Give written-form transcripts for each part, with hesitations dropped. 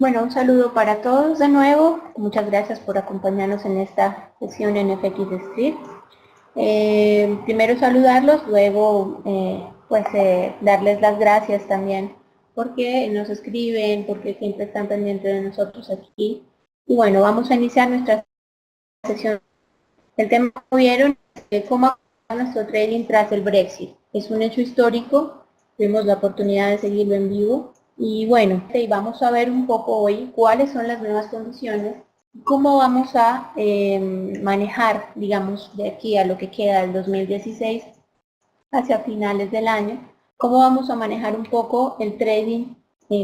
Bueno, un saludo para todos de nuevo. Muchas gracias por acompañarnos en esta sesión en FX Street. Primero saludarlos, luego darles las gracias también porque nos escriben, porque siempre están pendientes de nosotros aquí. Y bueno, vamos a iniciar nuestra sesión. El tema que vieron es cómo acaba nuestro trading tras el Brexit. Es un hecho histórico, tuvimos la oportunidad de seguirlo en vivo. Y bueno, vamos a ver un poco hoy cuáles son las nuevas condiciones, cómo vamos a manejar, digamos, de aquí a lo que queda del 2016 hacia finales del año, cómo vamos a manejar un poco el trading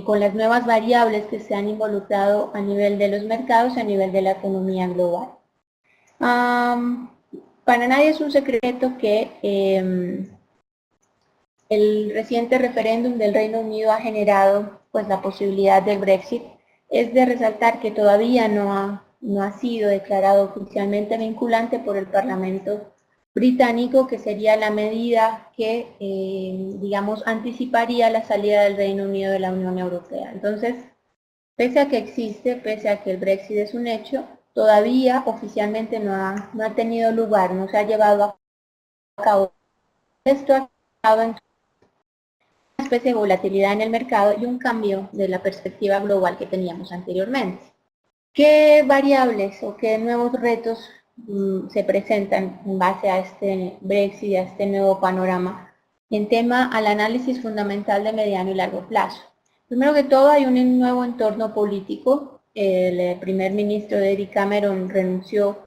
con las nuevas variables que se han involucrado a nivel de los mercados y a nivel de la economía global. Para nadie es un secreto que el reciente referéndum del Reino Unido ha generado pues la posibilidad del Brexit. Es de resaltar que todavía no ha sido declarado oficialmente vinculante por el Parlamento británico, que sería la medida que, digamos, anticiparía la salida del Reino Unido de la Unión Europea. Entonces, pese a que existe, pese a que el Brexit es un hecho, todavía oficialmente no ha tenido lugar, no se ha llevado a cabo. Esto ha causado en una especie de volatilidad en el mercado y un cambio de la perspectiva global que teníamos anteriormente. ¿Qué variables o qué nuevos retos se presentan en base a este Brexit y a este nuevo panorama en tema al análisis fundamental de mediano y largo plazo? Primero que todo, hay un nuevo entorno político. El primer ministro David Cameron renunció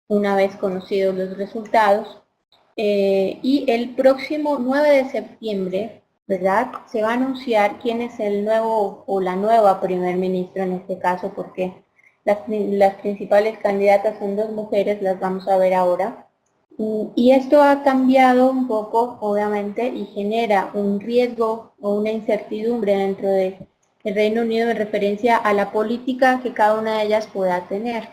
una vez conocidos los resultados y el próximo 9 de septiembre, ¿verdad?, se va a anunciar quién es el nuevo o la nueva primer ministro en este caso, porque las principales candidatas son dos mujeres, las vamos a ver ahora. Y esto ha cambiado un poco, obviamente, y genera un riesgo o una incertidumbre dentro del Reino Unido en referencia a la política que cada una de ellas pueda tener.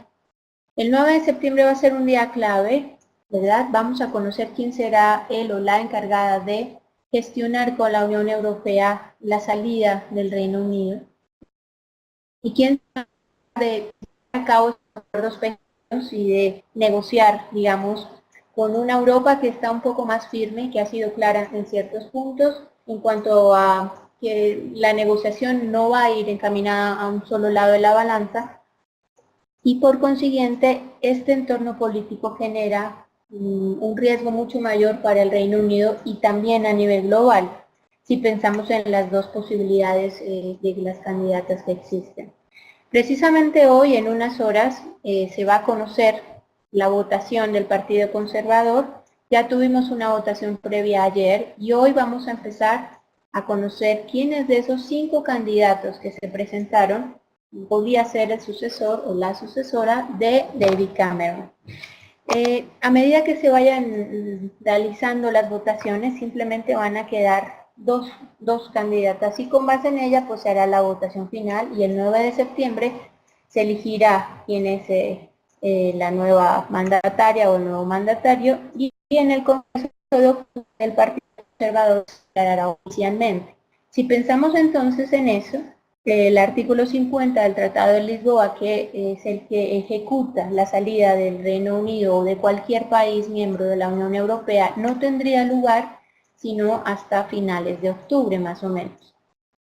El 9 de septiembre va a ser un día clave, ¿verdad? Vamos a conocer quién será él o la encargada de gestionar con la Unión Europea la salida del Reino Unido y quién de llevar a cabo estos acuerdos pequeños y de negociar, digamos, con una Europa que está un poco más firme, que ha sido clara en ciertos puntos, en cuanto a que la negociación no va a ir encaminada a un solo lado de la balanza, y por consiguiente este entorno político genera un riesgo mucho mayor para el Reino Unido y también a nivel global, si pensamos en las dos posibilidades de las candidatas que existen. Precisamente hoy, en unas horas, se va a conocer la votación del Partido Conservador. Ya tuvimos una votación previa ayer y hoy vamos a empezar a conocer quiénes de esos 5 candidatos que se presentaron podría ser el sucesor o la sucesora de David Cameron. A medida que se vayan realizando las votaciones, simplemente van a quedar dos candidatas y con base en ella pues se hará la votación final y el 9 de septiembre se elegirá quién es la nueva mandataria o el nuevo mandatario y en el Congreso del Partido Conservador se declarará oficialmente. Si pensamos entonces en eso, el artículo 50 del Tratado de Lisboa, que es el que ejecuta la salida del Reino Unido o de cualquier país miembro de la Unión Europea, no tendría lugar sino hasta finales de octubre más o menos.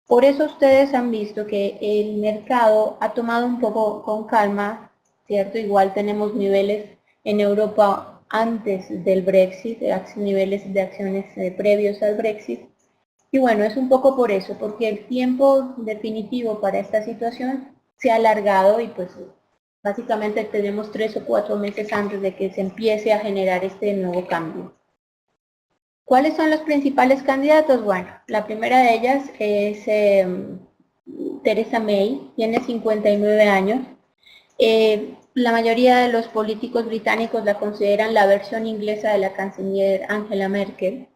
Por eso ustedes han visto que el mercado ha tomado un poco con calma, ¿cierto? Igual tenemos niveles en Europa antes del Brexit, niveles de acciones previos al Brexit. Y bueno, es un poco por eso, porque el tiempo definitivo para esta situación se ha alargado y pues básicamente tenemos 3 o 4 meses antes de que se empiece a generar este nuevo cambio. ¿Cuáles son los principales candidatos? Bueno, la primera de ellas es Theresa May, tiene 59 años. La mayoría de los políticos británicos la consideran la versión inglesa de la canciller Angela Merkel.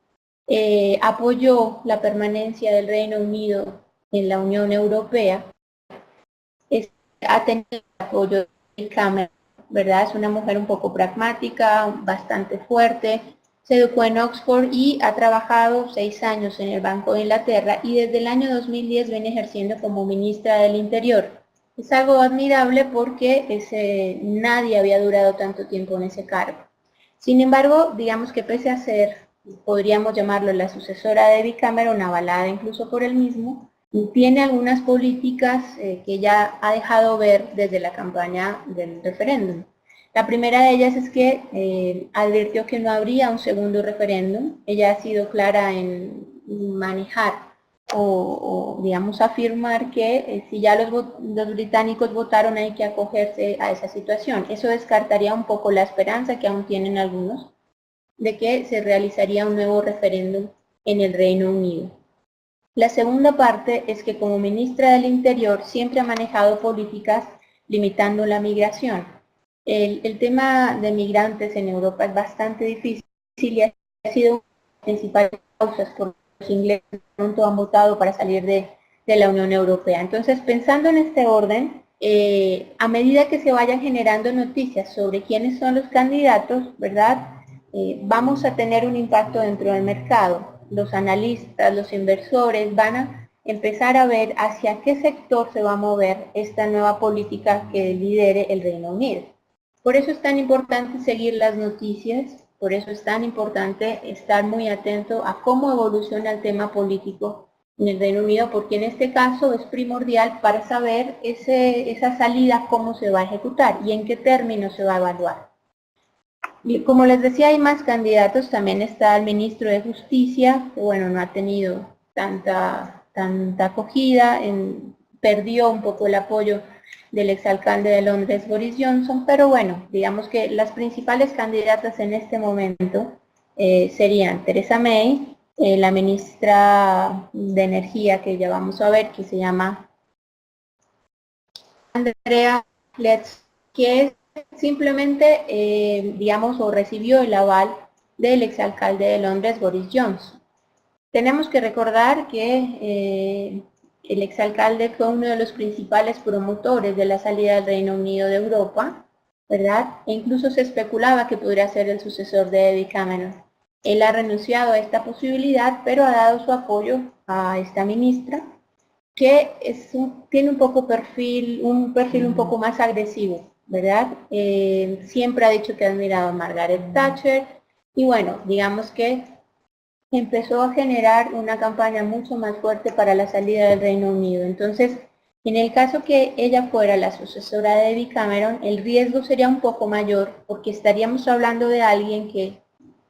Apoyó la permanencia del Reino Unido en la Unión Europea, ha tenido el apoyo de Cameron, ¿verdad? Es una mujer un poco pragmática, bastante fuerte, se educó en Oxford y ha trabajado 6 años en el Banco de Inglaterra y desde el año 2010 viene ejerciendo como ministra del Interior. Es algo admirable porque nadie había durado tanto tiempo en ese cargo. Sin embargo, digamos que pese a ser, podríamos llamarlo la sucesora de David Cameron, avalada incluso por él mismo, tiene algunas políticas que ya ha dejado ver desde la campaña del referéndum. La primera de ellas es que advirtió que no habría un segundo referéndum. Ella ha sido clara en manejar o digamos, afirmar que si ya los británicos votaron hay que acogerse a esa situación. Eso descartaría un poco la esperanza que aún tienen algunos de que se realizaría un nuevo referéndum en el Reino Unido. La segunda parte es que como ministra del Interior siempre ha manejado políticas limitando la migración. El tema de migrantes en Europa es bastante difícil y ha sido una de las principales causas por los ingleses pronto han votado para salir de la Unión Europea. Entonces, pensando en este orden, a medida que se vayan generando noticias sobre quiénes son los candidatos, ¿verdad? Vamos a tener un impacto dentro del mercado. Los analistas, los inversores van a empezar a ver hacia qué sector se va a mover esta nueva política que lidere el Reino Unido. Por eso es tan importante seguir las noticias, por eso es tan importante estar muy atento a cómo evoluciona el tema político en el Reino Unido, porque en este caso es primordial para saber esa salida cómo se va a ejecutar y en qué términos se va a evaluar. Y como les decía, hay más candidatos, también está el ministro de Justicia, que bueno, no ha tenido tanta acogida, perdió un poco el apoyo del exalcalde de Londres, Boris Johnson, pero bueno, digamos que las principales candidatas en este momento serían Theresa May, la ministra de Energía, que ya vamos a ver, que se llama Andrea Letts, que es simplemente, digamos, o recibió el aval del exalcalde de Londres, Boris Johnson. Tenemos que recordar que el exalcalde fue uno de los principales promotores de la salida del Reino Unido de Europa, ¿verdad? E incluso se especulaba que podría ser el sucesor de David Cameron. Él ha renunciado a esta posibilidad, pero ha dado su apoyo a esta ministra, que tiene un perfil un poco más agresivo, ¿verdad? Siempre ha dicho que ha admirado a Margaret Thatcher y bueno, digamos que empezó a generar una campaña mucho más fuerte para la salida del Reino Unido. Entonces, en el caso que ella fuera la sucesora de David Cameron, el riesgo sería un poco mayor porque estaríamos hablando de alguien que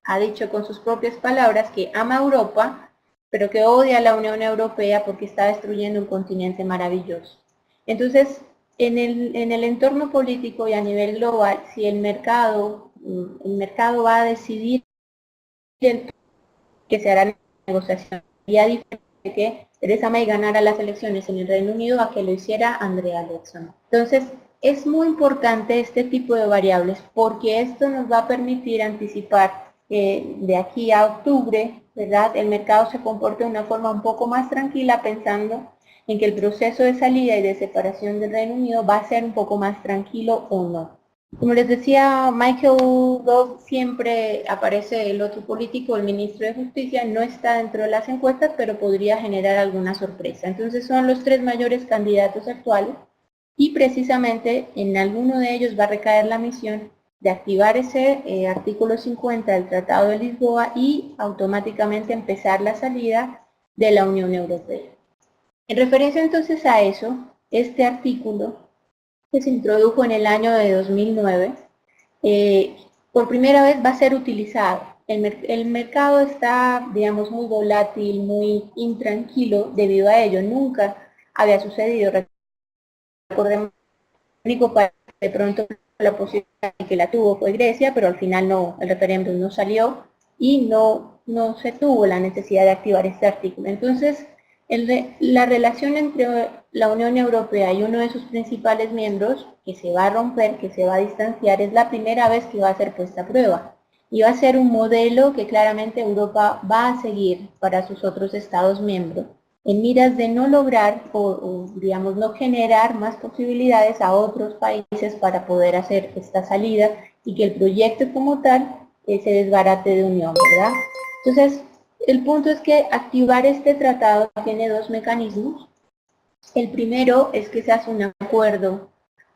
ha dicho con sus propias palabras que ama a Europa, pero que odia a la Unión Europea porque está destruyendo un continente maravilloso. Entonces, en el entorno político y a nivel global, si el mercado va a decidir que se hará negociación, sería diferente que Theresa May ganara las elecciones en el Reino Unido a que lo hiciera Andrea Leadsom. Entonces, es muy importante este tipo de variables porque esto nos va a permitir anticipar que de aquí a octubre, ¿verdad?, el mercado se comporte de una forma un poco más tranquila pensando en que el proceso de salida y de separación del Reino Unido va a ser un poco más tranquilo o no. Como les decía, Michael Gove siempre aparece el otro político, el ministro de Justicia, no está dentro de las encuestas, pero podría generar alguna sorpresa. Entonces son los tres mayores candidatos actuales y precisamente en alguno de ellos va a recaer la misión de activar ese artículo 50 del Tratado de Lisboa y automáticamente empezar la salida de la Unión Europea. En referencia entonces a eso, este artículo que se introdujo en el año de 2009, por primera vez va a ser utilizado. El mercado está, digamos, muy volátil, muy intranquilo debido a ello. Nunca había sucedido. Recordemos, el único país de pronto la posibilidad que la tuvo fue Grecia, pero al final no, el referéndum no salió y no se tuvo la necesidad de activar este artículo. Entonces, la relación entre la Unión Europea y uno de sus principales miembros, que se va a romper, que se va a distanciar, es la primera vez que va a ser puesta a prueba. Y va a ser un modelo que claramente Europa va a seguir para sus otros Estados miembros, en miras de no lograr o digamos no generar más posibilidades a otros países para poder hacer esta salida y que el proyecto como tal se desbarate de unión, ¿verdad? Entonces, el punto es que activar este tratado tiene dos mecanismos. El primero es que se hace un acuerdo,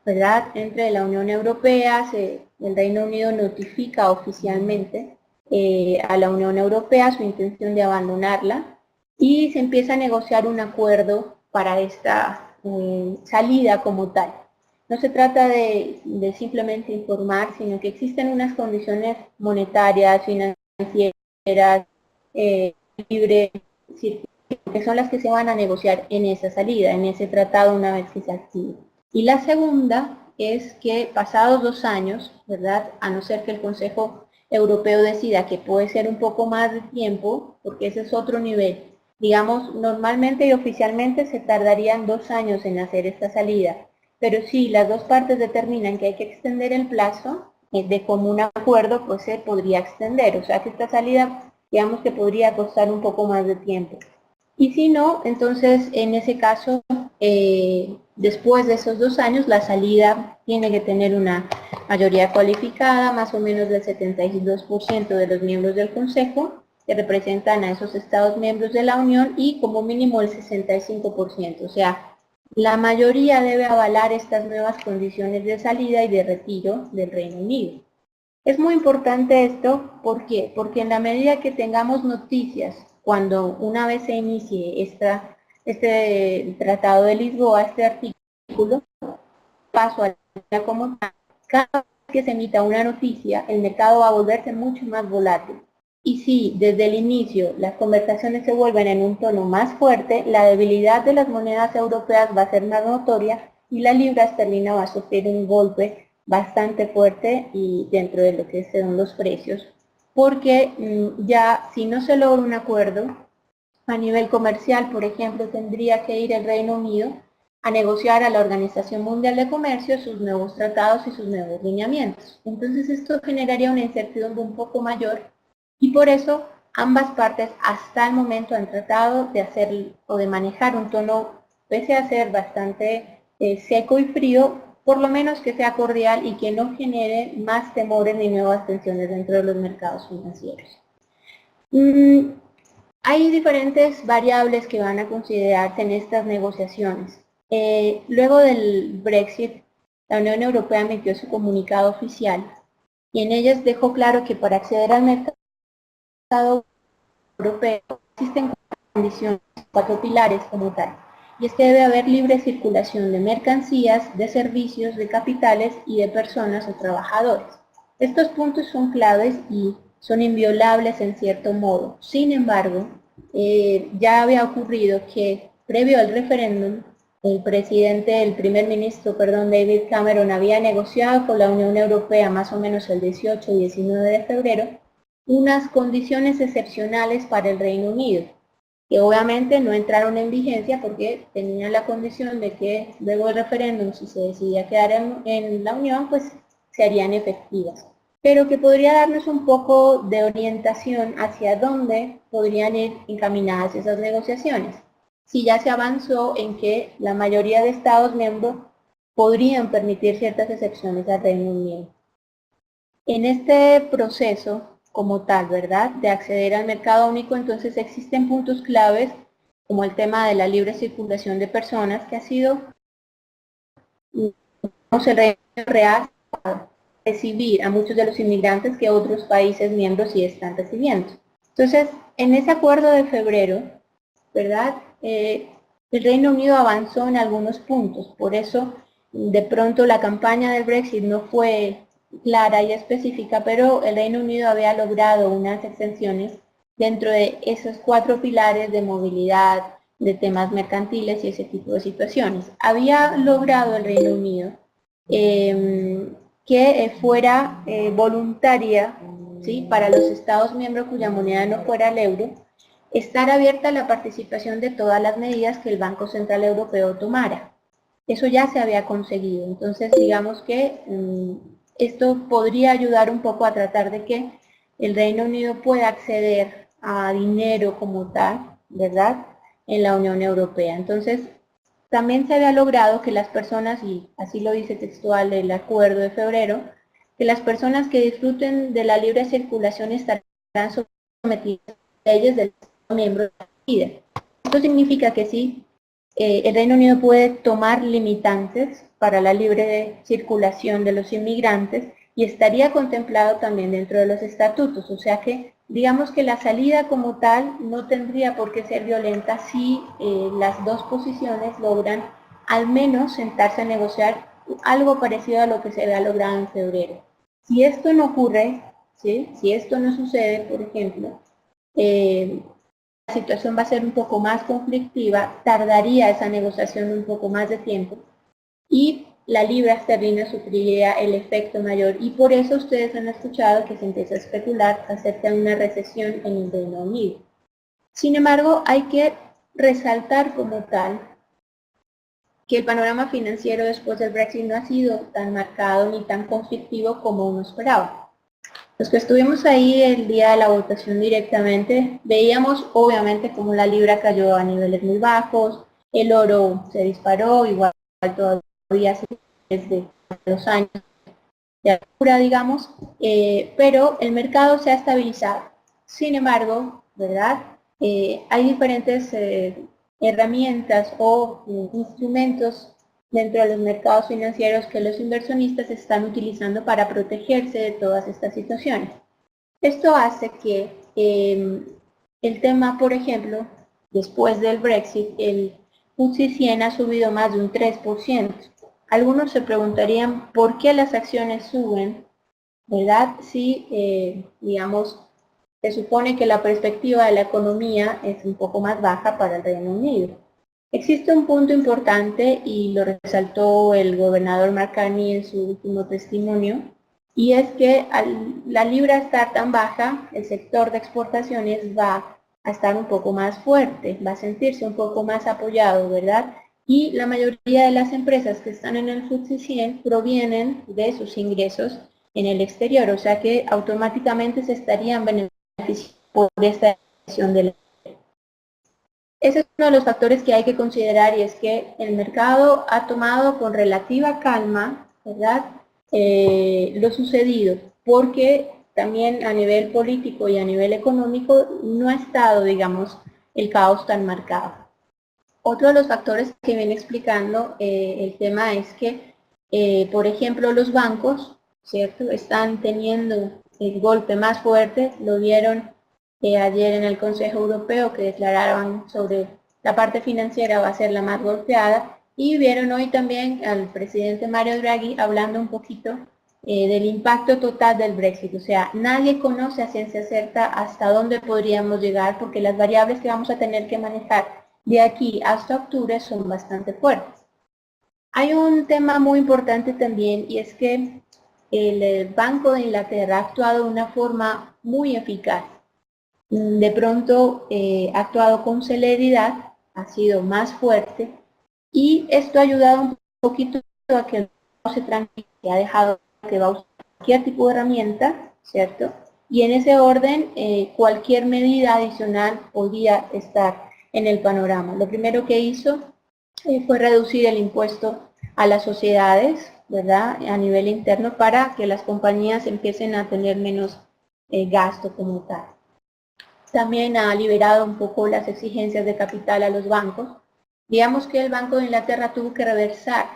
¿verdad?, entre la Unión Europea, el Reino Unido notifica oficialmente a la Unión Europea su intención de abandonarla y se empieza a negociar un acuerdo para esta salida como tal. No se trata de simplemente informar, sino que existen unas condiciones monetarias, financieras, libre circulación, que son las que se van a negociar en esa salida, en ese tratado una vez que se active. Y la segunda es que pasados 2 años, ¿verdad?, a no ser que el Consejo Europeo decida que puede ser un poco más de tiempo, porque ese es otro nivel. Digamos, normalmente y oficialmente se tardarían 2 años en hacer esta salida, pero si las dos partes determinan que hay que extender el plazo, de común acuerdo, pues se podría extender, o sea que esta salida, digamos que podría costar un poco más de tiempo. Y si no, entonces en ese caso, después de esos 2 años, la salida tiene que tener una mayoría cualificada, más o menos del 72% de los miembros del Consejo, que representan a esos Estados miembros de la Unión, y como mínimo el 65%, o sea, la mayoría debe avalar estas nuevas condiciones de salida y de retiro del Reino Unido. Es muy importante esto, ¿por qué? Porque en la medida que tengamos noticias, cuando una vez se inicie este Tratado de Lisboa, este artículo, paso a la como tal, cada vez que se emita una noticia, el mercado va a volverse mucho más volátil. Y si desde el inicio las conversaciones se vuelven en un tono más fuerte, la debilidad de las monedas europeas va a ser más notoria y la libra esterlina va a sufrir un golpe bastante fuerte y dentro de lo que son los precios, porque ya si no se logra un acuerdo a nivel comercial, por ejemplo, tendría que ir el Reino Unido a negociar a la Organización Mundial de Comercio sus nuevos tratados y sus nuevos lineamientos. Entonces esto generaría una incertidumbre un poco mayor y por eso ambas partes hasta el momento han tratado de hacer o de manejar un tono, pese a ser bastante seco y frío, por lo menos que sea cordial y que no genere más temores ni nuevas tensiones dentro de los mercados financieros. Hay diferentes variables que van a considerarse en estas negociaciones. Luego del Brexit, la Unión Europea emitió su comunicado oficial y en ellas dejó claro que para acceder al mercado europeo existen 4 condiciones, 4 pilares como tal. Y es que debe haber libre circulación de mercancías, de servicios, de capitales y de personas o trabajadores. Estos puntos son claves y son inviolables en cierto modo. Sin embargo, ya había ocurrido que previo al referéndum, el primer ministro, David Cameron, había negociado con la Unión Europea más o menos el 18 y 19 de febrero unas condiciones excepcionales para el Reino Unido, que obviamente no entraron en vigencia porque tenían la condición de que luego del referéndum, si se decidía quedar en la Unión, pues se harían efectivas, pero que podría darnos un poco de orientación hacia dónde podrían ir encaminadas esas negociaciones. Si ya se avanzó en que la mayoría de Estados miembros podrían permitir ciertas excepciones al Reino Unido. En este proceso, como tal, ¿verdad?, de acceder al mercado único, entonces existen puntos claves, como el tema de la libre circulación de personas, que ha sido, el Reino Real recibir a muchos de los inmigrantes que otros países miembros sí están recibiendo. Entonces, en ese acuerdo de febrero, ¿verdad?, el Reino Unido avanzó en algunos puntos, por eso de pronto la campaña del Brexit no fue clara y específica, pero el Reino Unido había logrado unas exenciones dentro de esos 4 pilares de movilidad, de temas mercantiles y ese tipo de situaciones. Había logrado el Reino Unido que fuera voluntaria, ¿sí?, para los Estados miembros cuya moneda no fuera el euro, estar abierta a la participación de todas las medidas que el Banco Central Europeo tomara. Eso ya se había conseguido, entonces digamos que esto podría ayudar un poco a tratar de que el Reino Unido pueda acceder a dinero como tal, ¿verdad?, en la Unión Europea. Entonces, también se había logrado que las personas, y así lo dice textual el acuerdo de febrero, que las personas que disfruten de la libre circulación estarán sometidas a leyes del Estado miembro de la vida. Esto significa que si el Reino Unido puede tomar limitantes para la libre circulación de los inmigrantes y estaría contemplado también dentro de los estatutos, o sea que digamos que la salida como tal no tendría por qué ser violenta si las dos posiciones logran al menos sentarse a negociar algo parecido a lo que se había logrado en febrero. Si esto no ocurre, ¿sí? Si esto no sucede, por ejemplo, la situación va a ser un poco más conflictiva, tardaría esa negociación un poco más de tiempo y la libra esterlina sufriría el efecto mayor y por eso ustedes han escuchado que se empieza a especular acerca de una recesión en el Reino Unido. Sin embargo, hay que resaltar como tal que el panorama financiero después del Brexit no ha sido tan marcado ni tan conflictivo como uno esperaba. Los que estuvimos ahí el día de la votación directamente, veíamos obviamente como la libra cayó a niveles muy bajos, el oro se disparó, igual todavía desde los años de altura, digamos, pero el mercado se ha estabilizado. Sin embargo, ¿verdad? Hay diferentes herramientas o instrumentos dentro de los mercados financieros que los inversionistas están utilizando para protegerse de todas estas situaciones. Esto hace que el tema, por ejemplo, después del Brexit, el FTSE 100 ha subido más de un 3%. Algunos se preguntarían por qué las acciones suben, ¿verdad? Si, digamos, se supone que la perspectiva de la economía es un poco más baja para el Reino Unido. Existe un punto importante y lo resaltó el gobernador Mark Carney en su último testimonio, y es que al la libra estar tan baja, el sector de exportaciones va a estar un poco más fuerte, va a sentirse un poco más apoyado, ¿verdad? Y la mayoría de las empresas que están en el FTSE 100 provienen de sus ingresos en el exterior, o sea que automáticamente se estarían beneficiando por esta decisión de la. Ese es uno de los factores que hay que considerar y es que el mercado ha tomado con relativa calma, ¿verdad?, lo sucedido, porque también a nivel político y a nivel económico no ha estado, digamos, el caos tan marcado. Otro de los factores que viene explicando el tema es que, por ejemplo, los bancos, ¿cierto?, están teniendo el golpe más fuerte, lo vieron ayer en el Consejo Europeo que declararon sobre la parte financiera va a ser la más golpeada y vieron hoy también al presidente Mario Draghi hablando un poquito del impacto total del Brexit. O sea, nadie conoce a ciencia cierta hasta dónde podríamos llegar porque las variables que vamos a tener que manejar de aquí hasta octubre son bastante fuertes. Hay un tema muy importante también y es que el Banco de Inglaterra ha actuado de una forma muy eficaz. De pronto ha actuado con celeridad, ha sido más fuerte y esto ha ayudado un poquito a que el mercado se tranquilice, ha dejado que va a usar cualquier tipo de herramienta, ¿cierto? Y en ese orden cualquier medida adicional podía estar en el panorama. Lo primero que hizo fue reducir el impuesto a las sociedades, ¿verdad?, a nivel interno para que las compañías empiecen a tener menos gasto como tal. También ha liberado un poco las exigencias de capital a los bancos. Digamos que el Banco de Inglaterra tuvo que reversar,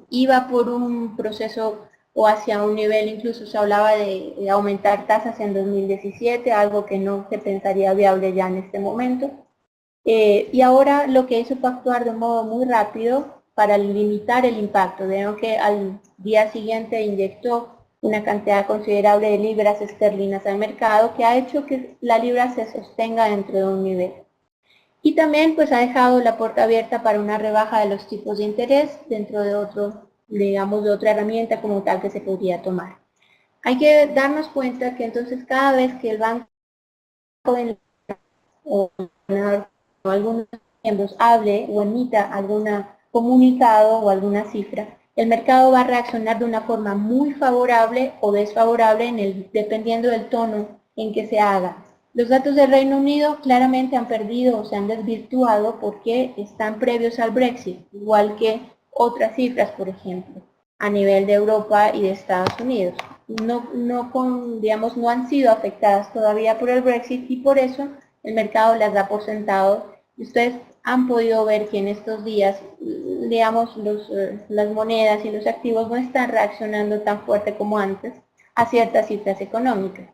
iba por un proceso o hacia un nivel, incluso se hablaba de aumentar tasas en 2017, algo que no se pensaría viable ya en este momento. Y ahora lo que hizo fue actuar de modo muy rápido para limitar el impacto. Veo que al día siguiente inyectó una cantidad considerable de libras esterlinas al mercado que ha hecho que la libra se sostenga dentro de un nivel. Y también pues ha dejado la puerta abierta para una rebaja de los tipos de interés dentro de otro, digamos, de otra herramienta como tal que se podría tomar. Hay que darnos cuenta que entonces cada vez que el banco o algunos miembros hable o emita algún comunicado o alguna cifra, el mercado va a reaccionar de una forma muy favorable o desfavorable dependiendo del tono en que se haga. Los datos del Reino Unido claramente han perdido o se han desvirtuado porque están previos al Brexit, igual que otras cifras, por ejemplo, a nivel de Europa y de Estados Unidos. No han sido afectadas todavía por el Brexit y por eso el mercado las da por sentado Ustedes han podido ver que en estos días, digamos, las monedas y los activos no están reaccionando tan fuerte como antes a ciertas cifras económicas.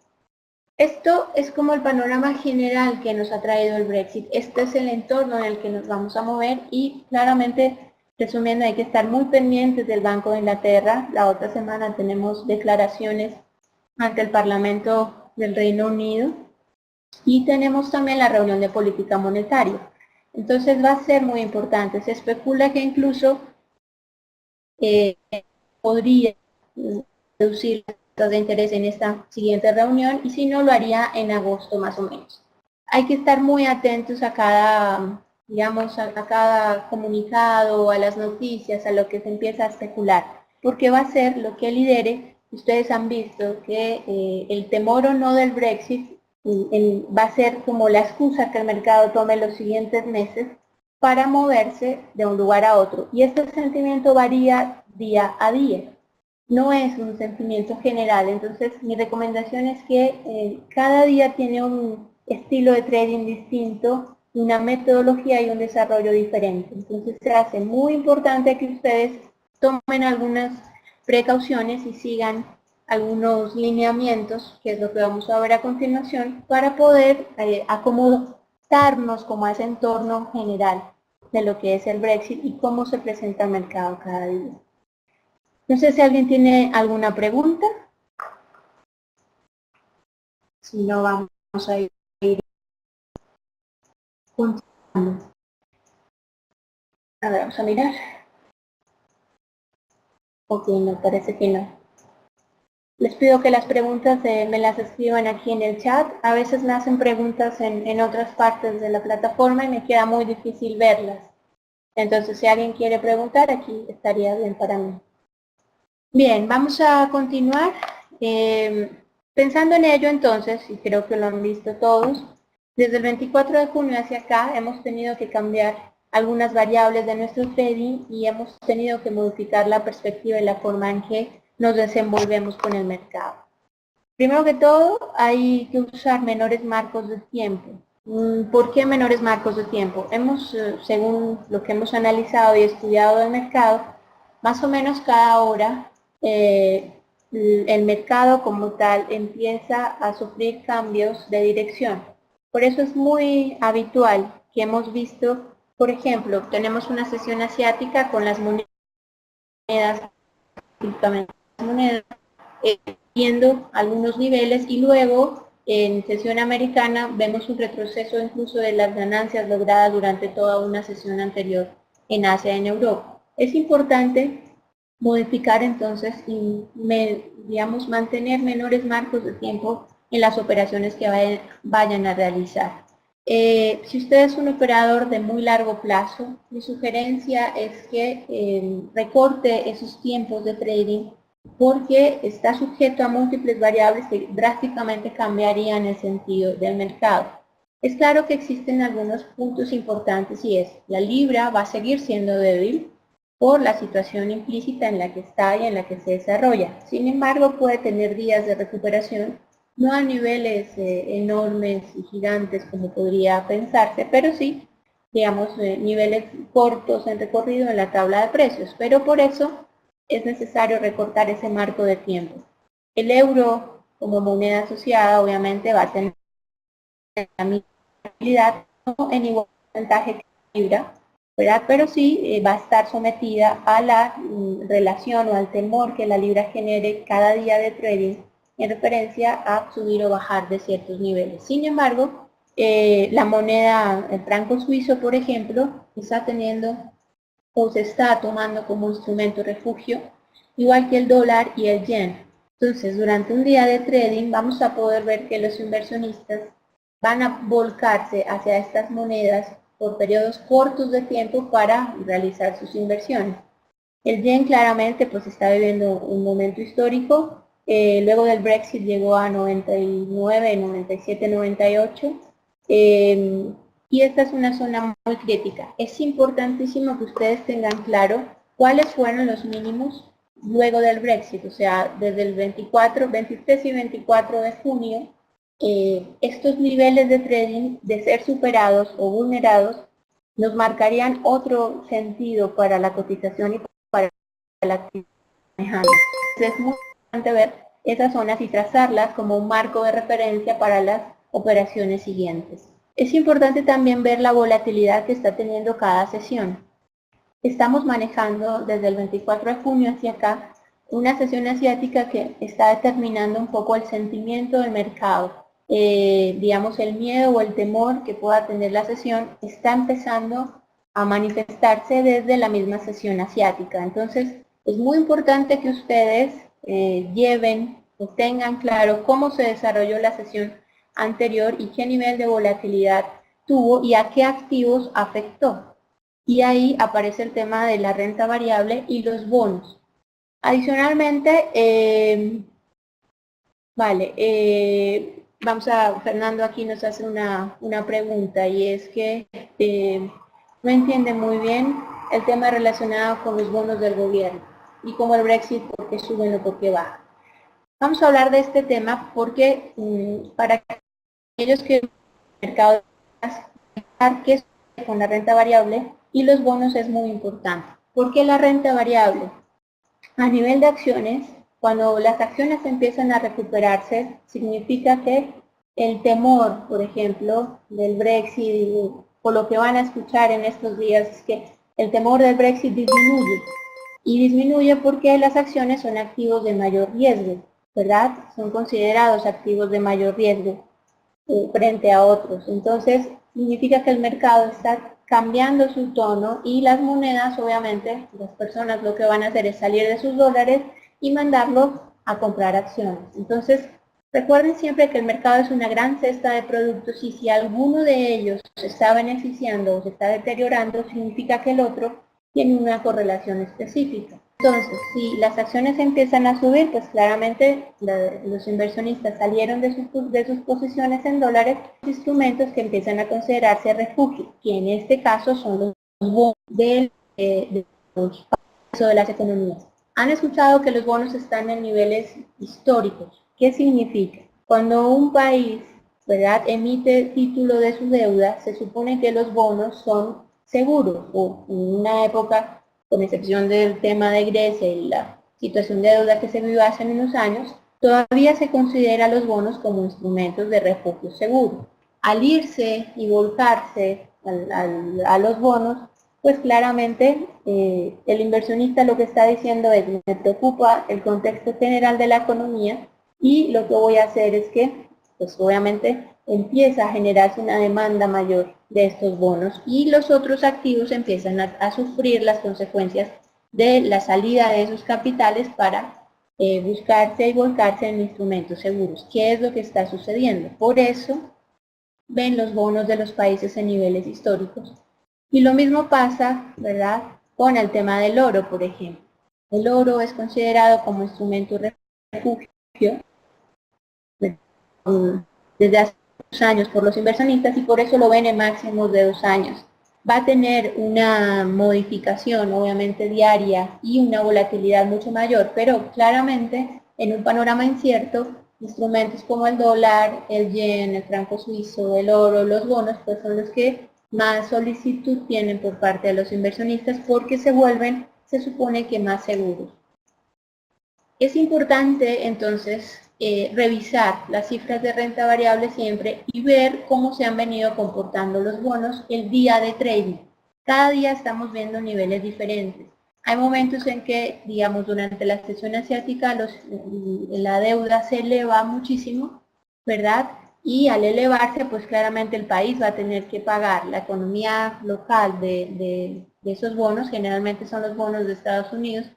Esto es como el panorama general que nos ha traído el Brexit. Este es el entorno en el que nos vamos a mover y claramente, resumiendo, hay que estar muy pendientes del Banco de Inglaterra. La otra semana tenemos declaraciones ante el Parlamento del Reino Unido y tenemos también la reunión de política monetaria. Entonces va a ser muy importante. Se especula que incluso podría reducir las tasas de interés en esta siguiente reunión y si no lo haría en agosto más o menos. Hay que estar muy atentos a cada, digamos, a cada comunicado, a las noticias, a lo que se empieza a especular, porque va a ser lo que lidere. Ustedes han visto que el temor o no del Brexit va a ser como la excusa que el mercado tome los siguientes meses para moverse de un lugar a otro. Y este sentimiento varía día a día. No es un sentimiento general. Entonces, mi recomendación es que cada día tiene un estilo de trading distinto, una metodología y un desarrollo diferente. Entonces, se hace muy importante que ustedes tomen algunas precauciones y sigan algunos lineamientos, que es lo que vamos a ver a continuación, para poder acomodarnos como a ese entorno general de lo que es el Brexit y cómo se presenta el mercado cada día. No sé si alguien tiene alguna pregunta. Si no, vamos a ir continuando. A ver, vamos a mirar. Ok, no, parece que no. Les pido que las preguntas me las escriban aquí en el chat. A veces me hacen preguntas en otras partes de la plataforma y me queda muy difícil verlas. Entonces, si alguien quiere preguntar, aquí estaría bien para mí. Bien, vamos a continuar. Pensando en ello entonces, y creo que lo han visto todos, desde el 24 de junio hacia acá hemos tenido que cambiar algunas variables de nuestro trading y hemos tenido que modificar la perspectiva y la forma en que nos desenvolvemos con el mercado. Primero que todo, hay que usar menores marcos de tiempo. ¿Por qué menores marcos de tiempo? Según lo que hemos analizado y estudiado del mercado, más o menos cada hora el mercado como tal empieza a sufrir cambios de dirección. Por eso es muy habitual que hemos visto, por ejemplo, tenemos una sesión asiática con las monedas, viendo algunos niveles y luego en sesión americana vemos un retroceso incluso de las ganancias logradas durante toda una sesión anterior en Asia y en Europa. Es importante modificar entonces y digamos mantener menores marcos de tiempo en las operaciones que vayan a realizar. Si usted es un operador de muy largo plazo, mi sugerencia es que recorte esos tiempos de trading porque está sujeto a múltiples variables que drásticamente cambiarían el sentido del mercado. Es claro que existen algunos puntos importantes y es, la libra va a seguir siendo débil por la situación implícita en la que está y en la que se desarrolla. Sin embargo, puede tener días de recuperación, no a niveles enormes y gigantes como podría pensarse, pero sí, digamos, niveles cortos en recorrido en la tabla de precios. Pero por eso es necesario recortar ese marco de tiempo. El euro como moneda asociada obviamente va a tener la misma estabilidad, no en igual porcentaje que la libra, ¿verdad? Pero sí va a estar sometida a la relación o al temor que la libra genere cada día de trading en referencia a subir o bajar de ciertos niveles. Sin embargo, la moneda, el franco suizo, por ejemplo, está teniendo o se está tomando como instrumento refugio, igual que el dólar y el yen. Entonces, durante un día de trading vamos a poder ver que los inversionistas van a volcarse hacia estas monedas por periodos cortos de tiempo para realizar sus inversiones. El yen claramente pues está viviendo un momento histórico. Luego del Brexit llegó a 99, 97, 98. Y esta es una zona muy crítica. Es importantísimo que ustedes tengan claro cuáles fueron los mínimos luego del Brexit, o sea, desde el 23 y 24 de junio, estos niveles de trading de ser superados o vulnerados nos marcarían otro sentido para la cotización y para la actividad manejando. Entonces es muy importante ver esas zonas y trazarlas como un marco de referencia para las operaciones siguientes. Es importante también ver la volatilidad que está teniendo cada sesión. Estamos manejando desde el 24 de junio hacia acá una sesión asiática que está determinando un poco el sentimiento del mercado. Digamos, el miedo o el temor que pueda tener la sesión está empezando a manifestarse desde la misma sesión asiática. Entonces, es muy importante que ustedes lleven o tengan claro cómo se desarrolló la sesión anterior y qué nivel de volatilidad tuvo y a qué activos afectó. Y ahí aparece el tema de la renta variable y los bonos. Adicionalmente, Fernando aquí nos hace una pregunta y es que no entiende muy bien el tema relacionado con los bonos del gobierno y como el Brexit, por qué suben o por qué bajan. Vamos a hablar de este tema porque para aquellos que el mercado que es con la renta variable y los bonos es muy importante. ¿Por qué la renta variable? A nivel de acciones, cuando las acciones empiezan a recuperarse, significa que el temor, por ejemplo, del Brexit, o lo que van a escuchar en estos días, es que el temor del Brexit disminuye. Y disminuye porque las acciones son activos de mayor riesgo, ¿verdad? Son considerados activos de mayor riesgo frente a otros. Entonces, significa que el mercado está cambiando su tono y las monedas, obviamente, las personas lo que van a hacer es salir de sus dólares y mandarlos a comprar acciones. Entonces, recuerden siempre que el mercado es una gran cesta de productos y si alguno de ellos se está beneficiando o se está deteriorando, significa que el otro tiene una correlación específica. Entonces, si las acciones empiezan a subir, pues claramente los inversionistas salieron de sus posiciones en dólares, instrumentos que empiezan a considerarse refugio, que en este caso son los bonos de las economías. Han escuchado que los bonos están en niveles históricos. ¿Qué significa? Cuando un país, ¿verdad?, emite título de su deuda, se supone que los bonos son seguros, o en una época, con excepción del tema de Grecia y la situación de deuda que se vivió hace unos años, todavía se considera los bonos como instrumentos de refugio seguro. Al irse y volcarse a los bonos, pues claramente el inversionista lo que está diciendo es, me preocupa el contexto general de la economía y lo que voy a hacer es que, pues obviamente, empieza a generarse una demanda mayor de estos bonos y los otros activos empiezan a sufrir las consecuencias de la salida de esos capitales para buscarse y volcarse en instrumentos seguros. ¿Qué es lo que está sucediendo? Por eso ven los bonos de los países en niveles históricos. Y lo mismo pasa, ¿verdad?, con el tema del oro, por ejemplo. El oro es considerado como instrumento de refugio desde hace muchos años por los inversionistas y por eso lo ven en máximos de 2 años. Va a tener una modificación obviamente diaria y una volatilidad mucho mayor, pero claramente en un panorama incierto, instrumentos como el dólar, el yen, el franco suizo, el oro, los bonos, pues son los que más solicitud tienen por parte de los inversionistas porque se vuelven, se supone que más seguros. Es importante entonces revisar las cifras de renta variable siempre y ver cómo se han venido comportando los bonos el día de trading. Cada día estamos viendo niveles diferentes. Hay momentos en que, digamos, durante la sesión asiática la deuda se eleva muchísimo, ¿verdad? Y al elevarse, pues claramente el país va a tener que pagar. La economía local de esos bonos, generalmente son los bonos de Estados Unidos,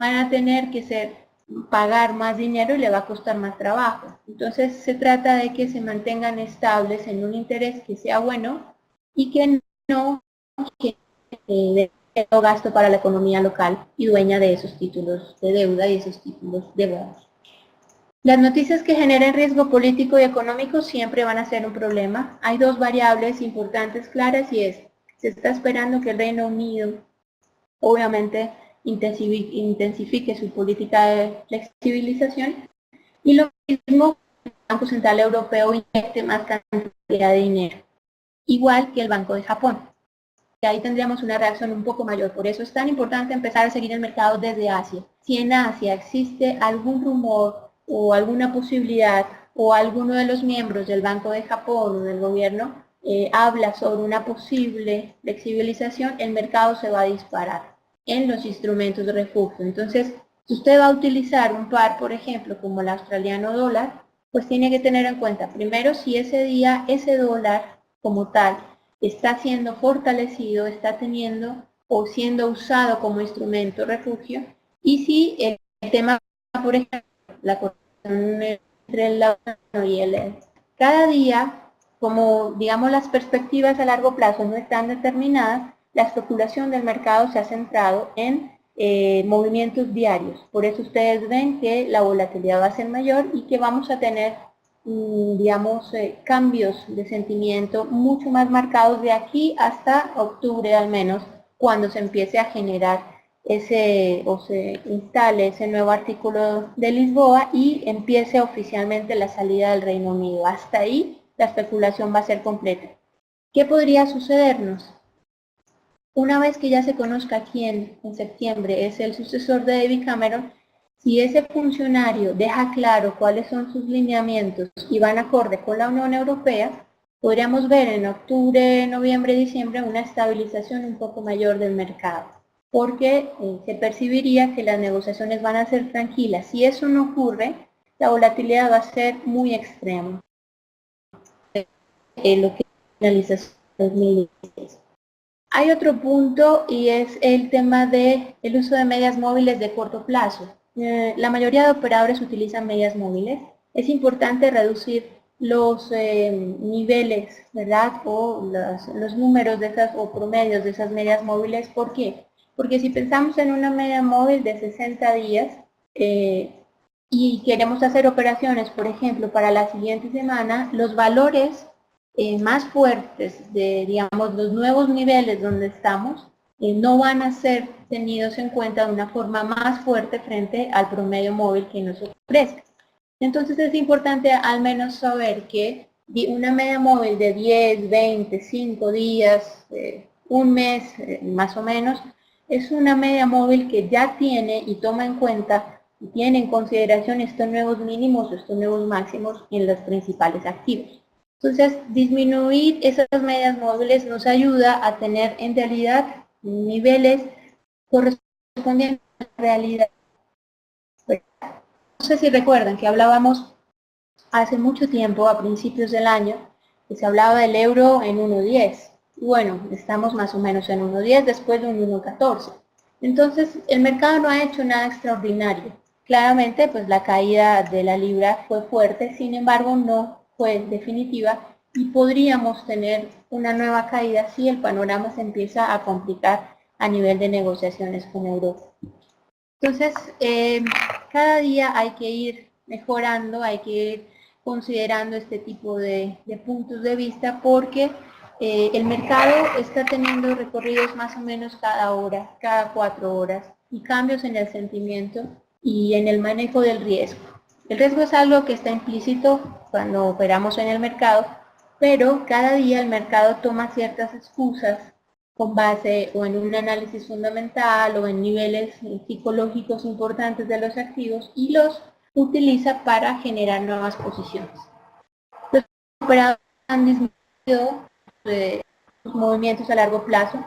van a tener que pagar más dinero y le va a costar más trabajo. Entonces se trata de que se mantengan estables en un interés que sea bueno y que no dé gasto para la economía local y dueña de esos títulos de deuda y esos títulos de bonos. Las noticias que generen riesgo político y económico siempre van a ser un problema. Hay dos variables importantes claras y es, se está esperando que el Reino Unido, obviamente, intensifique su política de flexibilización y lo mismo el Banco Central Europeo inyecte más cantidad de dinero, igual que el Banco de Japón. ahí tendríamos una reacción un poco mayor. Por eso es tan importante empezar a seguir el mercado desde Asia. Si en Asia existe algún rumor o alguna posibilidad o alguno de los miembros del Banco de Japón o del gobierno habla sobre una posible flexibilización, el mercado se va a disparar en los instrumentos de refugio. Entonces, si usted va a utilizar un par, por ejemplo, como el australiano dólar, pues tiene que tener en cuenta, primero, si ese día ese dólar como tal está siendo fortalecido, está teniendo o siendo usado como instrumento de refugio, y si el tema, por ejemplo, la correlación entre el dólar y el cada día, como digamos las perspectivas a largo plazo no están determinadas, la especulación del mercado se ha centrado en movimientos diarios. Por eso ustedes ven que la volatilidad va a ser mayor y que vamos a tener, digamos, cambios de sentimiento mucho más marcados de aquí hasta octubre al menos, cuando se empiece a generar o se instale ese nuevo artículo de Lisboa y empiece oficialmente la salida del Reino Unido. Hasta ahí la especulación va a ser completa. ¿Qué podría sucedernos? Una vez que ya se conozca quién en septiembre es el sucesor de David Cameron, si ese funcionario deja claro cuáles son sus lineamientos y van acorde con la Unión Europea, podríamos ver en octubre, noviembre, diciembre una estabilización un poco mayor del mercado, porque se percibiría que las negociaciones van a ser tranquilas. Si eso no ocurre, la volatilidad va a ser muy extrema. Lo que finalización 2016. Hay otro punto y es el tema del uso de medias móviles de corto plazo. La mayoría de operadores utilizan medias móviles. Es importante reducir los niveles, ¿verdad? O los números de esas o promedios de esas medias móviles. ¿Por qué? Porque si pensamos en una media móvil de 60 días y queremos hacer operaciones, por ejemplo, para la siguiente semana, los valores más fuertes de, digamos, los nuevos niveles donde estamos, no van a ser tenidos en cuenta de una forma más fuerte frente al promedio móvil que nos ofrezca. Entonces es importante al menos saber que una media móvil de 10, 20, 5 días, un mes más o menos, es una media móvil que ya tiene y toma en cuenta y tiene en consideración estos nuevos mínimos o estos nuevos máximos en los principales activos. Entonces, disminuir esas medias móviles nos ayuda a tener en realidad niveles correspondientes a la realidad. No sé si recuerdan que hablábamos hace mucho tiempo, a principios del año, que se hablaba del euro en 1.10. Bueno, estamos más o menos en 1.10 después de un 1.14. Entonces, el mercado no ha hecho nada extraordinario. Claramente, pues la caída de la libra fue fuerte, sin embargo, no fue definitiva y podríamos tener una nueva caída si el panorama se empieza a complicar a nivel de negociaciones con Europa. Entonces, cada día hay que ir mejorando, hay que ir considerando este tipo de puntos de vista porque el mercado está teniendo recorridos más o menos cada hora, cada 4 horas y cambios en el sentimiento y en el manejo del riesgo. El riesgo es algo que está implícito cuando operamos en el mercado, pero cada día el mercado toma ciertas excusas con base o en un análisis fundamental o en niveles psicológicos importantes de los activos y los utiliza para generar nuevas posiciones. Los operadores han disminuido sus movimientos a largo plazo.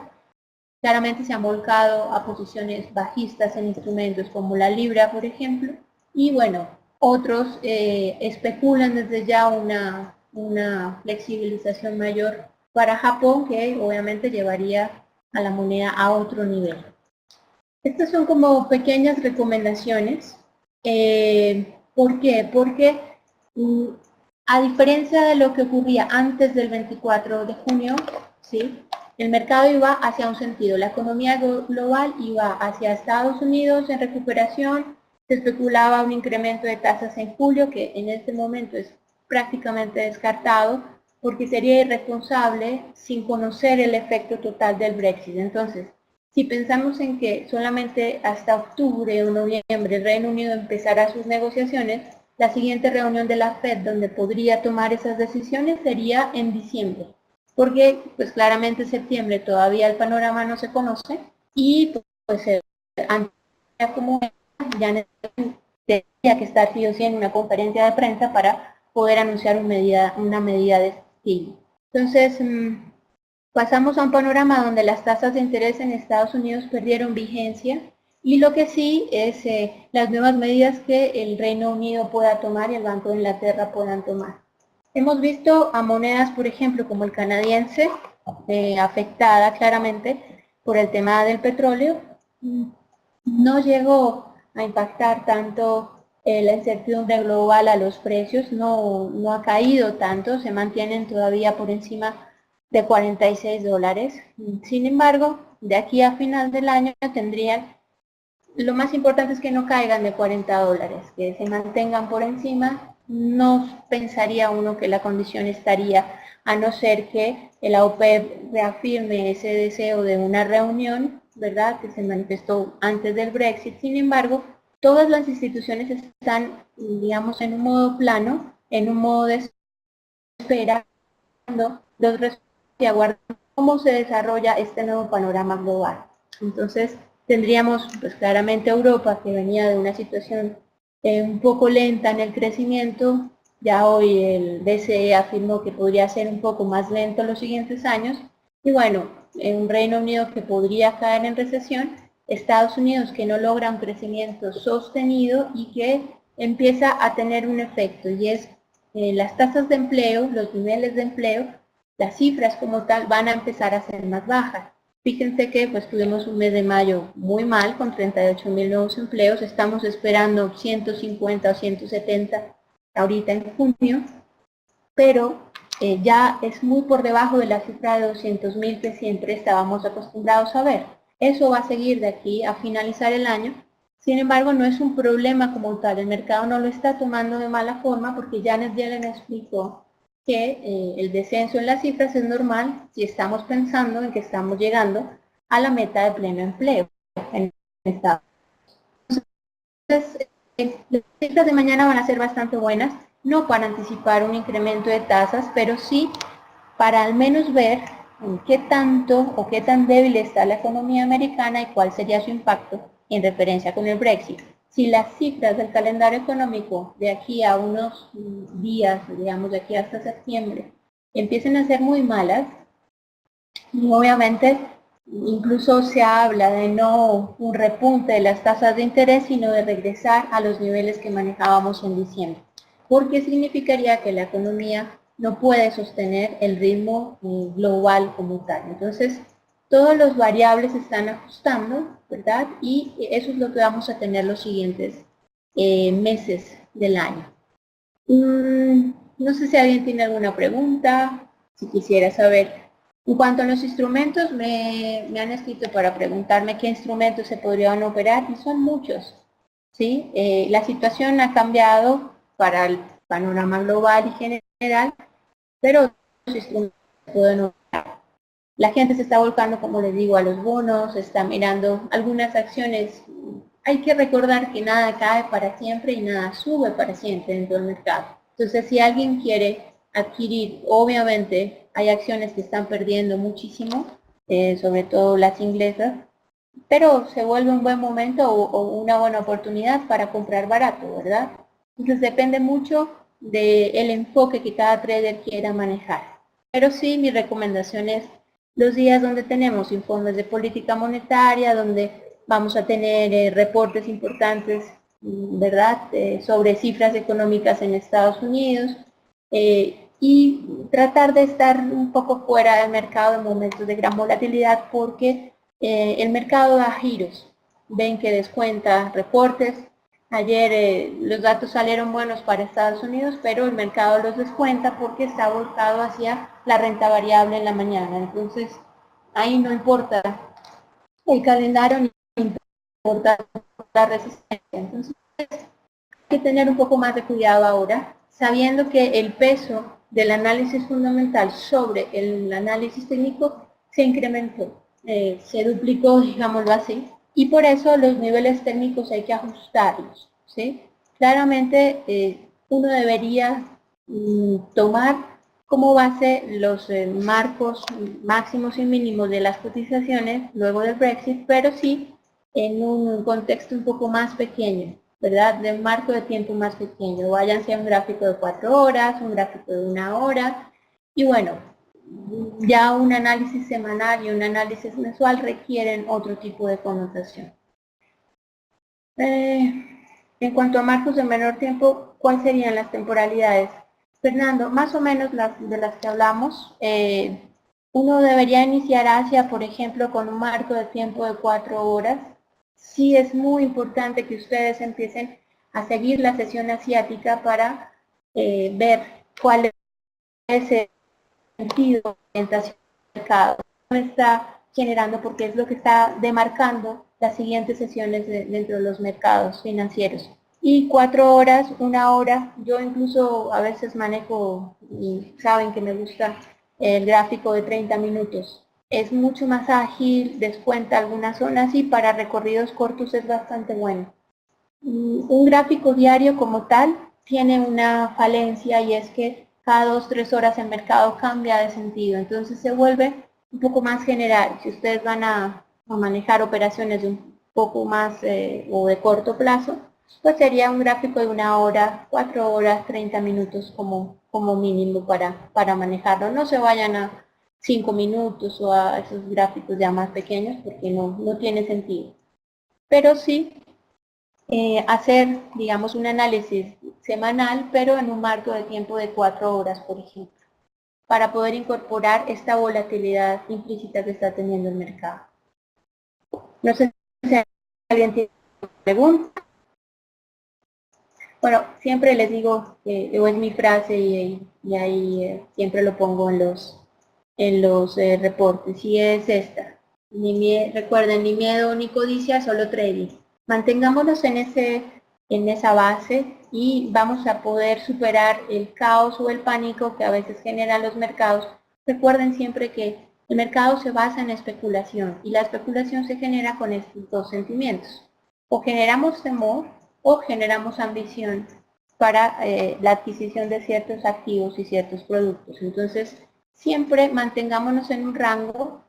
Claramente se han volcado a posiciones bajistas en instrumentos como la libra, por ejemplo, y bueno, otros especulan desde ya una flexibilización mayor para Japón, que obviamente llevaría a la moneda a otro nivel. Estas son como pequeñas recomendaciones. ¿Por qué? Porque a diferencia de lo que ocurría antes del 24 de junio, ¿sí? El mercado iba hacia un sentido, la economía global iba hacia Estados Unidos en recuperación, se especulaba un incremento de tasas en julio, que en este momento es prácticamente descartado, porque sería irresponsable sin conocer el efecto total del Brexit. Entonces, si pensamos en que solamente hasta octubre o noviembre el Reino Unido empezará sus negociaciones, la siguiente reunión de la FED donde podría tomar esas decisiones sería en diciembre. porque pues claramente en septiembre todavía el panorama no se conoce y pues ante como ya tendría que estar sí o sí en una conferencia de prensa para poder anunciar una medida de este estilo. Entonces, pasamos a un panorama donde las tasas de interés en Estados Unidos perdieron vigencia y lo que sí es las nuevas medidas que el Reino Unido pueda tomar y el Banco de Inglaterra puedan tomar. Hemos visto a monedas, por ejemplo, como el canadiense, afectada claramente por el tema del petróleo. No llegó a impactar tanto la incertidumbre global a los precios, no ha caído tanto, se mantienen todavía por encima de 46 dólares. Sin embargo, de aquí a final del año tendrían, lo más importante es que no caigan de 40 dólares, que se mantengan por encima. No pensaría uno que la condición estaría, a no ser que la OPEP reafirme ese deseo de una reunión, ¿verdad?, que se manifestó antes del Brexit. Sin embargo, todas las instituciones están, digamos, en un modo plano, en un modo de espera, los resultados y aguardando cómo se desarrolla este nuevo panorama global. Entonces, tendríamos pues claramente Europa, que venía de una situación un poco lenta en el crecimiento. Ya hoy el BCE afirmó que podría ser un poco más lento en los siguientes años. Y bueno, un Reino Unido que podría caer en recesión, Estados Unidos que no logra un crecimiento sostenido y que empieza a tener un efecto, y es las tasas de empleo, los niveles de empleo, las cifras como tal van a empezar a ser más bajas. Fíjense que pues tuvimos un mes de mayo muy mal, con 38.000 nuevos empleos, estamos esperando 150 o 170 ahorita en junio, pero ya es muy por debajo de la cifra de 200.000 que siempre estábamos acostumbrados a ver. Eso va a seguir de aquí a finalizar el año. Sin embargo, no es un problema como tal, el mercado no lo está tomando de mala forma porque Janet Yellen explicó que el descenso en las cifras es normal si estamos pensando en que estamos llegando a la meta de pleno empleo en el Estado. Entonces, las cifras de mañana van a ser bastante buenas, no para anticipar un incremento de tasas, pero sí para al menos ver qué tanto o qué tan débil está la economía americana y cuál sería su impacto en referencia con el Brexit. Si las cifras del calendario económico de aquí a unos días, digamos de aquí hasta septiembre, empiecen a ser muy malas, y obviamente incluso se habla de no un repunte de las tasas de interés, sino de regresar a los niveles que manejábamos en diciembre, porque significaría que la economía no puede sostener el ritmo global como tal. Entonces, todos los variables se están ajustando, ¿verdad? Y eso es lo que vamos a tener los siguientes meses del año. No sé si alguien tiene alguna pregunta, si quisiera saber. En cuanto a los instrumentos, me han escrito para preguntarme qué instrumentos se podrían operar, y son muchos, ¿sí? La situación ha cambiado para el panorama global y general, pero los instrumentos se pueden operar. La gente se está volcando, como les digo, a los bonos, está mirando algunas acciones. Hay que recordar que nada cae para siempre y nada sube para siempre dentro del mercado. Entonces, si alguien quiere adquirir, obviamente hay acciones que están perdiendo muchísimo, sobre todo las inglesas, pero se vuelve un buen momento o una buena oportunidad para comprar barato, ¿verdad? Entonces depende mucho del enfoque que cada trader quiera manejar. Pero sí, mi recomendación es los días donde tenemos informes de política monetaria, donde vamos a tener reportes importantes, ¿verdad?, sobre cifras económicas en Estados Unidos, y tratar de estar un poco fuera del mercado en momentos de gran volatilidad, porque el mercado da giros. Ven que descuenta reportes. Ayer los datos salieron buenos para Estados Unidos, pero el mercado los descuenta porque está volcado hacia la renta variable en la mañana. Entonces, ahí no importa el calendario ni importa la resistencia. Entonces, hay que tener un poco más de cuidado ahora, sabiendo que el peso del análisis fundamental sobre el análisis técnico se incrementó, se duplicó, digámoslo así, y por eso los niveles técnicos hay que ajustarlos, ¿sí? Claramente uno debería tomar como base los marcos máximos y mínimos de las cotizaciones luego del Brexit, pero sí en un contexto un poco más pequeño, ¿verdad? De un marco de tiempo más pequeño. Váyanse a un gráfico de 4 horas, un gráfico de 1 hora, y bueno, ya un análisis semanal y un análisis mensual requieren otro tipo de connotación. En cuanto a marcos de menor tiempo, ¿cuáles serían las temporalidades? Fernando, más o menos de las que hablamos, uno debería iniciar Asia, por ejemplo, con un marco de tiempo de 4 horas. Sí es muy importante que ustedes empiecen a seguir la sesión asiática para ver cuál es el sentido de orientación del mercado. Está generando porque es lo que está demarcando las siguientes sesiones dentro de los mercados financieros. Y 4 horas, 1 hora, yo incluso a veces manejo, y saben que me gusta el gráfico de 30 minutos. Es mucho más ágil, descuenta algunas zonas y para recorridos cortos es bastante bueno. Un gráfico diario como tal tiene una falencia y es que cada 2-3 horas el mercado cambia de sentido, entonces se vuelve un poco más general. Si ustedes van a manejar operaciones de un poco más o de corto plazo, pues sería un gráfico de 1 hora, 4 horas, 30 minutos como mínimo para manejarlo. No se vayan a 5 minutos o a esos gráficos ya más pequeños porque no tiene sentido. Pero sí hacer, digamos, un análisis semanal, pero en un marco de tiempo de 4 horas, por ejemplo, para poder incorporar esta volatilidad implícita que está teniendo el mercado. No sé si alguien tiene pregunta. Bueno, siempre les digo, o es mi frase y ahí siempre lo pongo en los reportes, y es esta. Recuerden, ni miedo ni codicia, solo trading. Mantengámonos en esa base y vamos a poder superar el caos o el pánico que a veces generan los mercados. Recuerden siempre que el mercado se basa en especulación y la especulación se genera con estos dos sentimientos. O generamos temor o generamos ambición para la adquisición de ciertos activos y ciertos productos. Entonces, siempre mantengámonos en un rango,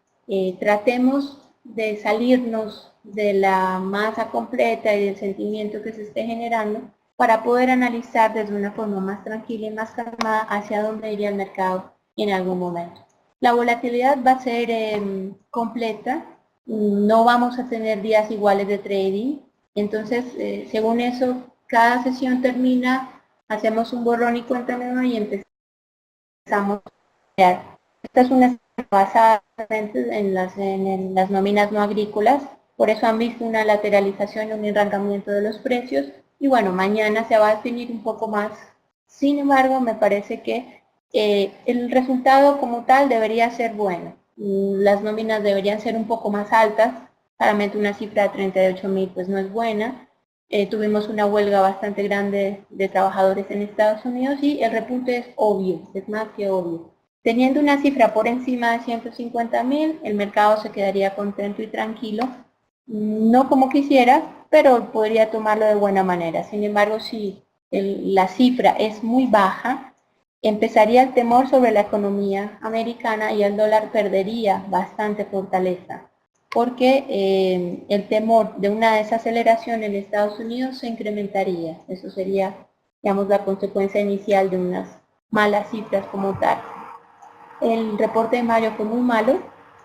tratemos de salirnos de la masa completa y del sentimiento que se esté generando para poder analizar desde una forma más tranquila y más calmada hacia dónde iría el mercado en algún momento. La volatilidad va a ser completa, no vamos a tener días iguales de trading, entonces según eso cada sesión termina, hacemos un borrón y cuenta nueva y empezamos a crear. Esta es una basada en las nóminas no agrícolas, por eso han visto una lateralización y un enrancamiento de los precios, y bueno, mañana se va a definir un poco más. Sin embargo, me parece que el resultado como tal debería ser bueno. Las nóminas deberían ser un poco más altas, claramente una cifra de 38.000 pues no es buena. Tuvimos una huelga bastante grande de trabajadores en Estados Unidos y el repunte es obvio, es más que obvio. Teniendo una cifra por encima de 150.000, el mercado se quedaría contento y tranquilo, no como quisiera, pero podría tomarlo de buena manera. Sin embargo, si la cifra es muy baja, empezaría el temor sobre la economía americana y el dólar perdería bastante fortaleza, porque el temor de una desaceleración en Estados Unidos se incrementaría. Eso sería, digamos, la consecuencia inicial de unas malas cifras como tal. El reporte de mayo fue muy malo,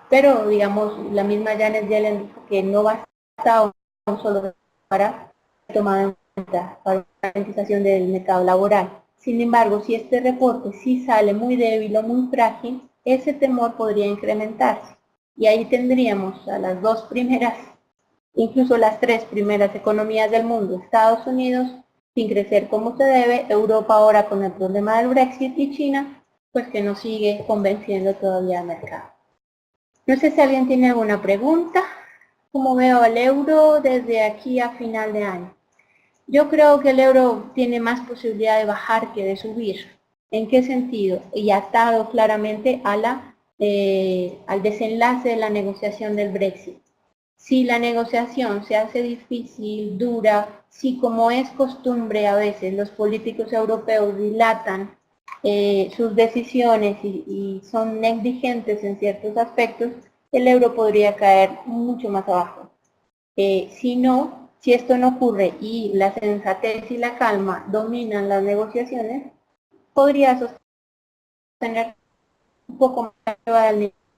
pero digamos, la misma Janet Yellen dijo que no basta un solo para tomar en cuenta para la garantización del mercado laboral. Sin embargo, si este reporte sí sale muy débil o muy frágil, ese temor podría incrementarse. Y ahí tendríamos a las dos primeras, incluso las tres primeras economías del mundo, Estados Unidos sin crecer como se debe, Europa ahora con el problema del Brexit y China pues que nos sigue convenciendo todavía al mercado. No sé si alguien tiene alguna pregunta. ¿Cómo veo el euro desde aquí a final de año? Yo creo que el euro tiene más posibilidad de bajar que de subir. ¿En qué sentido? Y atado claramente a al desenlace de la negociación del Brexit. Si la negociación se hace difícil, dura, si como es costumbre a veces los políticos europeos dilatan sus decisiones y son negligentes en ciertos aspectos, el euro podría caer mucho más abajo. Si esto no ocurre y la sensatez y la calma dominan las negociaciones, podría sostener un poco más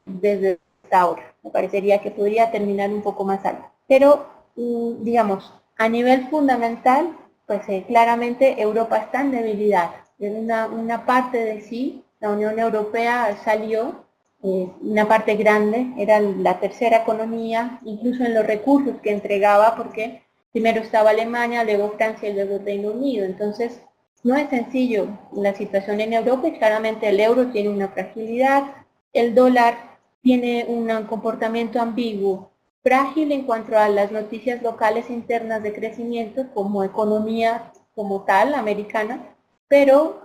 desde ahora. Me parecería que podría terminar un poco más alto. Pero, digamos, a nivel fundamental, pues claramente Europa está en debilidad. En una parte de sí, la Unión Europea salió, una parte grande, era la tercera economía, incluso en los recursos que entregaba, porque primero estaba Alemania, luego Francia y luego Reino Unido. Entonces, no es sencillo la situación en Europa y claramente el euro tiene una fragilidad, el dólar tiene un comportamiento ambiguo, frágil en cuanto a las noticias locales internas de crecimiento como economía como tal, americana, pero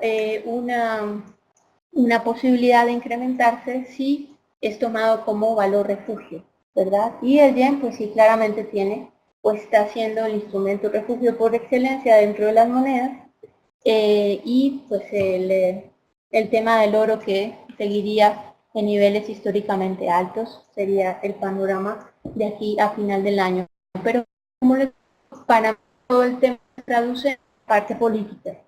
una posibilidad de incrementarse si es tomado como valor refugio, ¿verdad? Y el yen, pues sí, claramente tiene, pues está siendo el instrumento refugio por excelencia dentro de las monedas, y pues el tema del oro que seguiría en niveles históricamente altos sería el panorama de aquí a final del año. Pero como les digo, para todo el tema se traduce en parte política.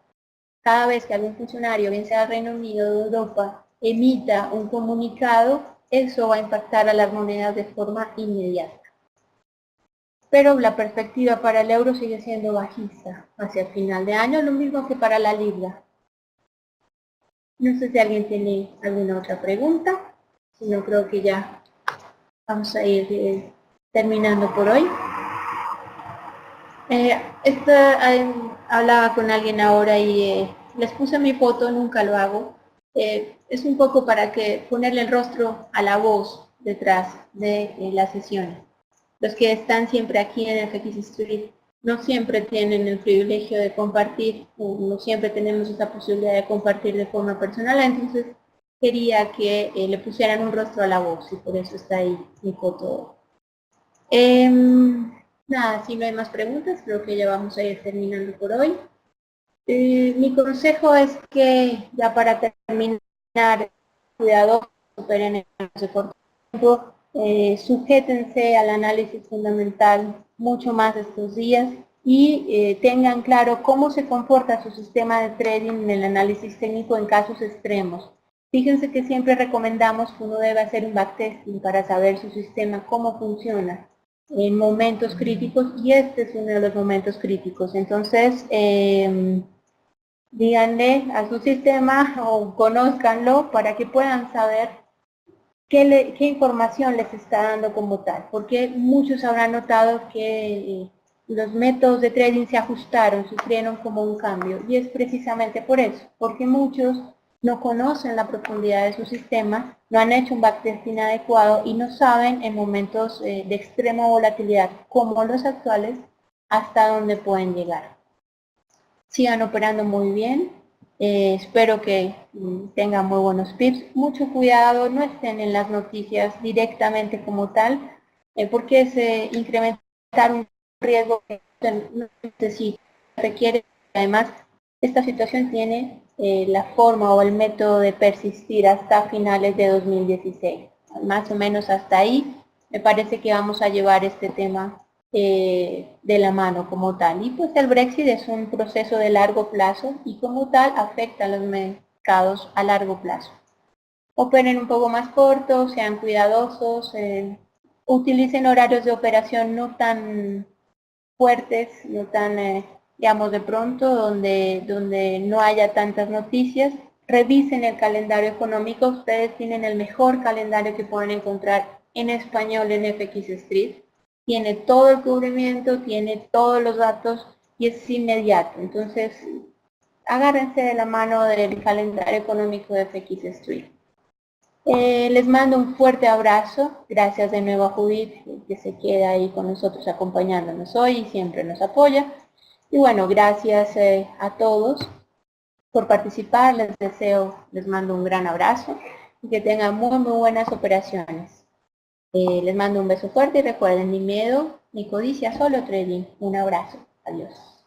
Cada vez que algún funcionario, bien sea del Reino Unido o de Europa, emita un comunicado, eso va a impactar a las monedas de forma inmediata. Pero la perspectiva para el euro sigue siendo bajista hacia el final de año, lo mismo que para la libra. No sé si alguien tiene alguna otra pregunta, si no creo que ya vamos a ir terminando por hoy. Hablaba con alguien ahora y les puse mi foto, nunca lo hago. Es un poco para que ponerle el rostro a la voz detrás de la sesión. Los que están siempre aquí en FX Street no siempre tienen el privilegio de compartir, no siempre tenemos esa posibilidad de compartir de forma personal, entonces quería que le pusieran un rostro a la voz y por eso está ahí mi foto. Nada, si no hay más preguntas, creo que ya vamos a ir terminando por hoy. Mi consejo es que ya para terminar, cuidado, superen el corto tiempo, sujétense al análisis fundamental mucho más estos días y tengan claro cómo se comporta su sistema de trading en el análisis técnico en casos extremos. Fíjense que siempre recomendamos que uno debe hacer un backtesting para saber su sistema, cómo funciona en momentos críticos, y este es uno de los momentos críticos. Entonces, díganle a su sistema o conózcanlo para que puedan saber qué información les está dando como tal, porque muchos habrán notado que los métodos de trading se ajustaron, sufrieron como un cambio, y es precisamente por eso, porque muchos no conocen la profundidad de su sistema, no han hecho un backtesting adecuado y no saben en momentos de extrema volatilidad como los actuales hasta dónde pueden llegar. Sigan operando muy bien, espero que tengan muy buenos pips. Mucho cuidado, no estén en las noticias directamente como tal, porque es incrementar un riesgo que no necesita, requiere. Además, esta situación tiene la forma o el método de persistir hasta finales de 2016. Más o menos hasta ahí me parece que vamos a llevar este tema de la mano como tal. Y pues el Brexit es un proceso de largo plazo y como tal afecta a los mercados a largo plazo. Operen un poco más cortos, sean cuidadosos, utilicen horarios de operación no tan fuertes, no tan, digamos, de pronto, donde no haya tantas noticias. Revisen el calendario económico, ustedes tienen el mejor calendario que pueden encontrar en español en FX Street. Tiene todo el cubrimiento, tiene todos los datos y es inmediato. Entonces, agárrense de la mano del calendario económico de FX Street. Les mando un fuerte abrazo. Gracias de nuevo a Judith, que se queda ahí con nosotros acompañándonos hoy y siempre nos apoya. Y bueno, gracias a todos por participar. Les mando un gran abrazo y que tengan muy buenas operaciones. Les mando un beso fuerte y recuerden, ni miedo ni codicia, solo trading. Un abrazo. Adiós.